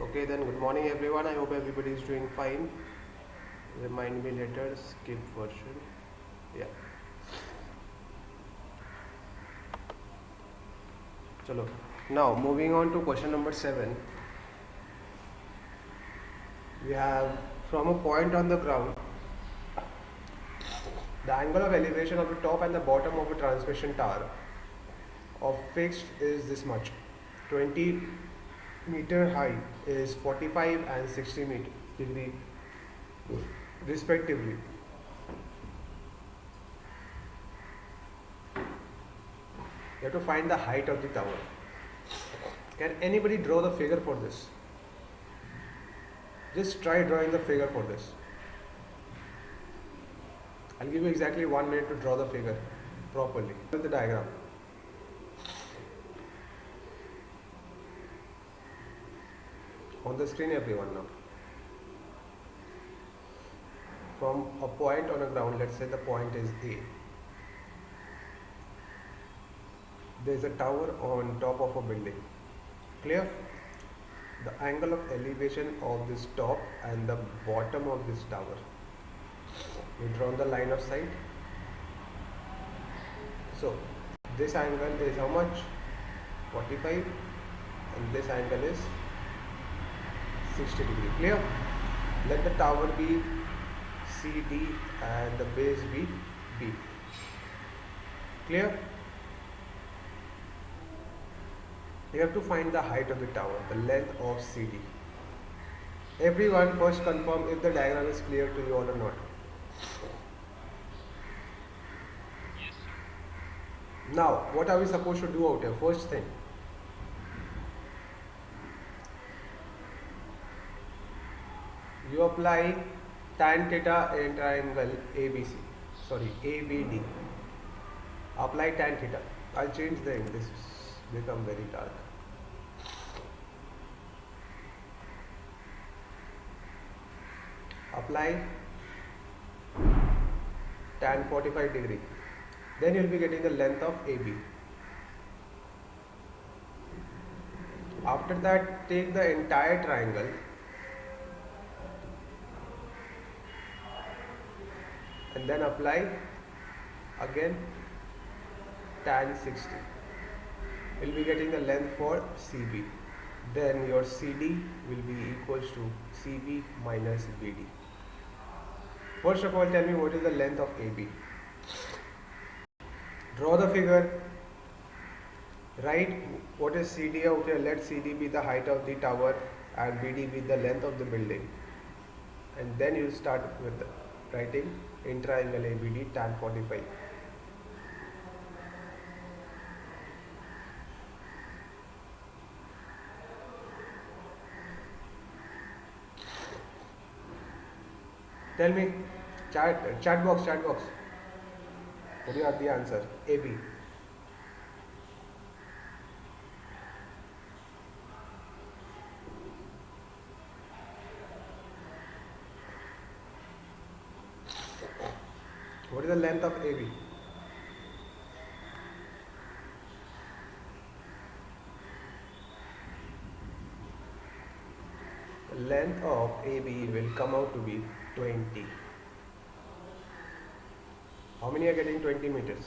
Okay, then good morning everyone. I hope everybody is doing fine. Remind me later, skip version. Yeah. Chalo. Now, moving on to question number 7. We have from a point on the ground, the angle of elevation of the top and the bottom of a transmission tower of fixed is this much. 20-meter high is 45 and 60 degree respectively. You have to find the height of the tower. Can anybody draw the figure for this? Just try drawing the figure for this. I'll give you exactly 1 minute to draw the figure properly with the diagram. On the screen everyone now. From a point on a ground, let's say the point is A. There is a tower on top of a building. Clear? The angle of elevation of this top and the bottom of this tower. We draw the line of sight. So this angle is how much? 45, and this angle is 60 degree. Clear? Let the tower be CD and the base be B. Clear? You have to find the height of the tower, the length of CD. Everyone first confirm if the diagram is clear to you all or not. Yes, sir. Now, what are we supposed to do out here? First thing, you apply tan theta in triangle ABC. Sorry, ABD. Apply tan theta. I'll change the ink. This become very dark. Apply tan 45 degree. Then you'll be getting the length of AB. After that, take the entire triangle and then apply again tan 60. You'll be getting the length for CB. Then your CD will be equals to CB minus BD. First of all, tell me what is the length of AB. Draw the figure. Write what is CD out here. Let CD be the height of the tower and BD be the length of the building. And then you start with writing in triangle ABD tan 45. Tell me, chat box. What do you have the answer? AB. What is the length of AB? The length of AB will come out to be 20. How many are getting 20 meters?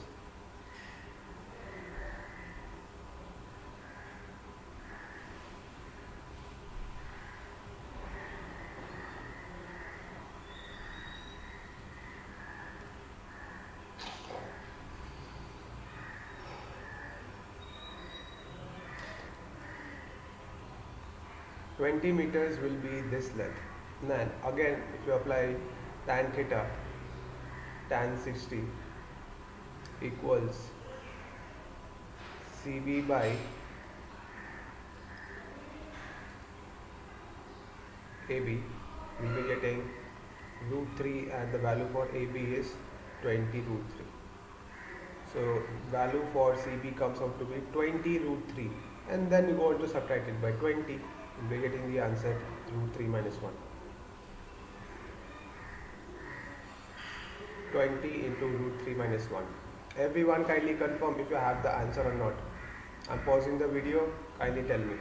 $20 will be this length. Then again, if you apply tan theta, tan 60 equals CB by AB, we'll be getting root 3 and the value for AB is 20 root 3. So value for CB comes out to be 20 root 3, and then you go on to subtract it by 20. You'll be getting the answer root 3 minus 1. 20 into root 3 minus 1. Everyone kindly confirm if you have the answer or not. I'm pausing the video, kindly tell me.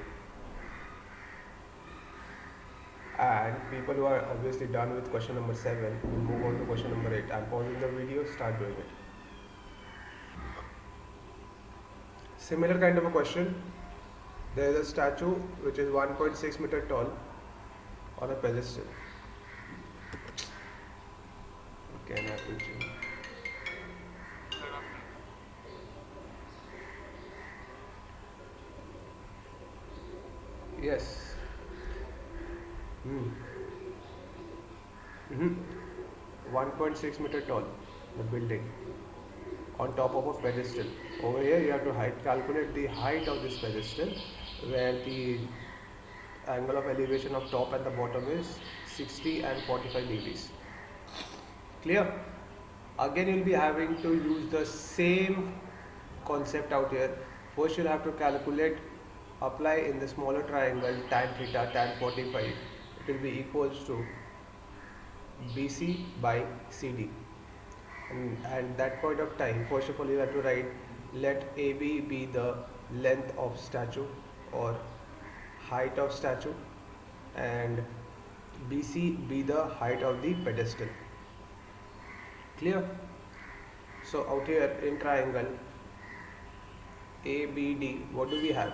and people who are obviously done with question number 7 will move on to question number 8. I'm pausing the video, start doing it. Similar kind of a question. There is a statue which is 1.6 meter tall on a pedestal. Can I put you? Yes. Hmm. 1.6 meter tall, the building on top of a pedestal. Over here, you have to calculate the height of this pedestal, where the angle of elevation of top and the bottom is 60 and 45 degrees. Clear? Again, you'll be having to use the same concept out here. First, you'll have to calculate, apply in the smaller triangle tan theta, tan 45. It will be equals to BC by CD. And at that point of time, first of all, you have to write, let AB be the length of statue or height of statue, and BC be the height of the pedestal. Clear? So out here in triangle ABD, what do we have?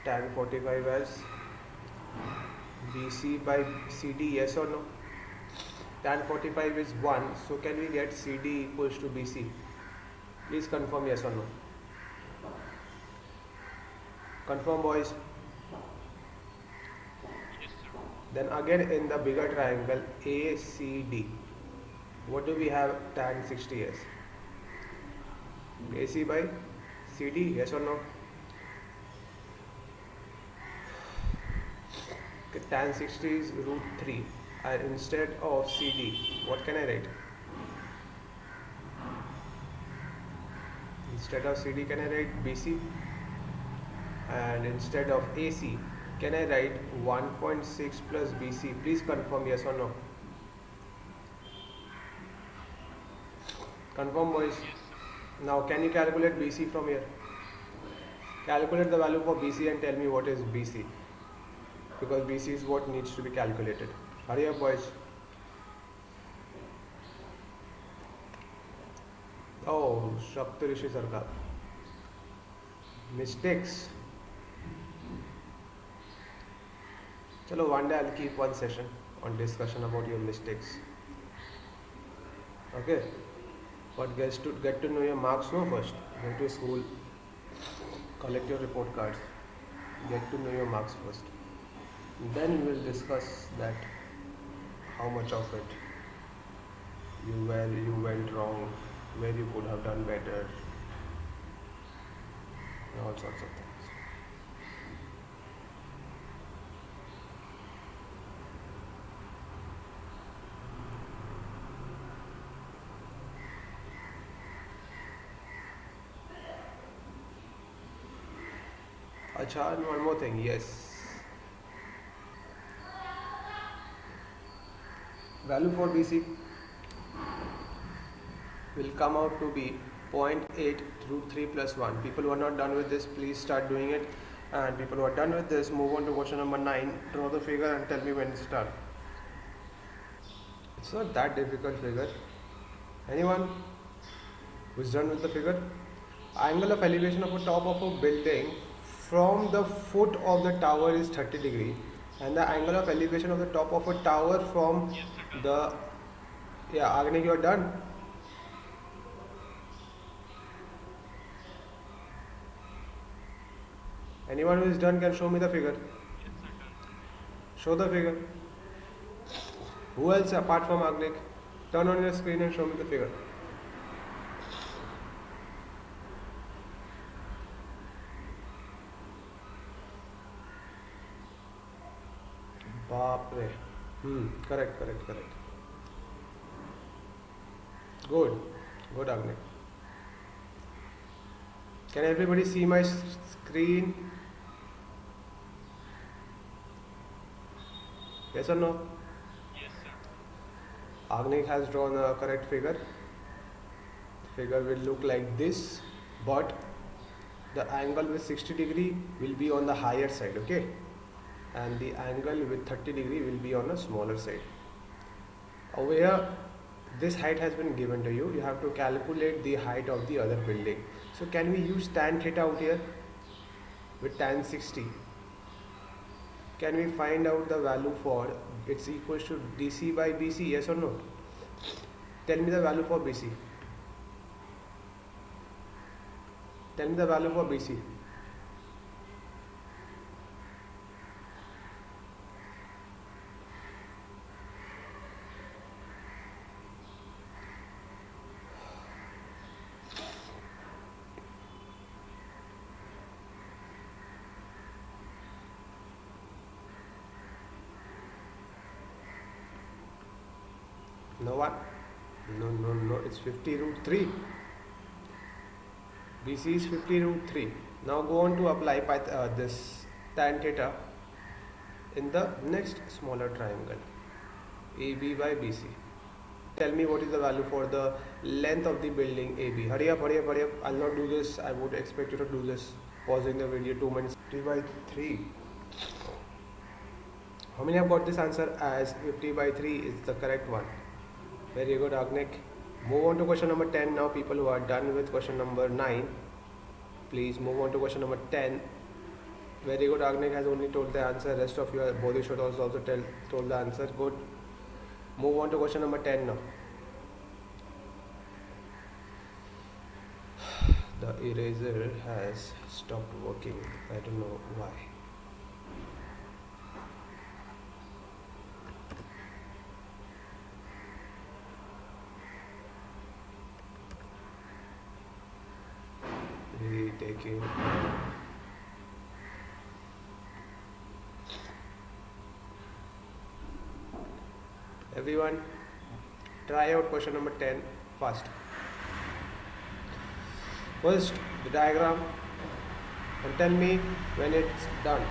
Tan 45 as BC by CD, yes or no? Tan 45 is 1, so can we get CD equals to BC? Please confirm yes or no. Confirm, boys. Yes, sir. Then again in the bigger triangle ACD, what do we have tan 60 as? AC by CD, yes or no? Okay, tan 60 is root 3, and instead of CD, what can I write? Instead of CD, can I write BC? And instead of AC, can I write 1.6 plus BC? Please confirm yes or no. Confirm, boys. Yes, sir. Now can you calculate BC from here? Calculate the value for BC and tell me what is BC, because BC is what needs to be calculated. Hurry up, boys. Oh, Saptarishi Sarkar. Mistakes. Chalo, one day I'll keep one session on discussion about your mistakes. Okay? But get to know your marks no first. Go to school, collect your report cards, get to know your marks first. Then we will discuss that how much of it where you went wrong, where you could have done better, and all sorts of things. Acha, and one more thing, yes. Value for BC will come out to be 0.8 root 3 plus 1. People who are not done with this, please start doing it. And people who are done with this, move on to question number 9. Draw the figure and tell me when to start. It's not that difficult figure. Anyone who's done with the figure? Angle of elevation of a top of a building from the foot of the tower is 30 degree, and the angle of elevation of the top of a tower from Yes, sir. the Agnik, you are done. Anyone who is done can show me the figure. Yes, sir. Done. Show the figure. Who else apart from Agnik? Turn on your screen and show me the figure. Baapre. Correct. Good, Agnik. Can everybody see my screen? Yes or no? Yes, sir. Agnik has drawn a correct figure. Figure will look like this, but the angle with 60 degree will be on the higher side, okay? and the angle with 30 degree will be on a smaller side. Over here, this height has been given to you. You have to calculate the height of the other building. So can we use tan theta out here with tan 60? Can we find out the value for it's equals to DC by BC? Yes or no? Tell me the value for BC. Tell me the value for BC. No one? No, it's 50 root 3. BC is 50 root 3. Now go on to apply this tan theta in the next smaller triangle, AB by BC. Tell me what is the value for the length of the building AB. Hurry up. I'll not do this. I would expect you to do this. Pausing the video 2 minutes. 50 by 3. How many have got this answer as 50 by 3 is the correct one? Very good, Agnik. Move on to question number 10 now. People who are done with question number 9, please move on to question number 10. Very good, Agnik has only told the answer. Rest of you, both you should also told the answer. Good. Move on to question number 10 now. The eraser has stopped working. I don't know why. Retaking. Everyone, try out question number 10 first. First, the diagram, and tell me when it's done.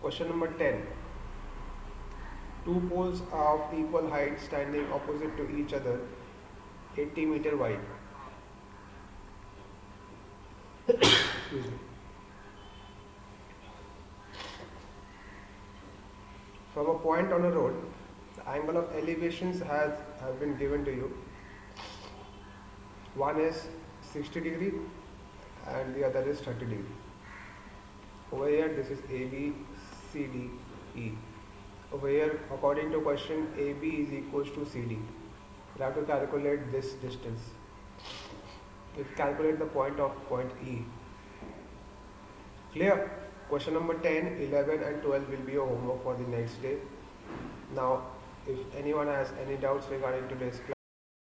Question number 10. Two poles of equal height standing opposite to each other, 80 meter wide. Excuse me. From a point on a road, the angle of elevations have been given to you. One is 60 degree and the other is 30 degree. Over here, this is AB, CD, E. Over here, according to question, AB is equals to CD. You have to calculate this distance. You calculate the point of point E. Clear? Question number 10, 11 and 12 will be your homework for the next day. Now, if anyone has any doubts regarding today's class,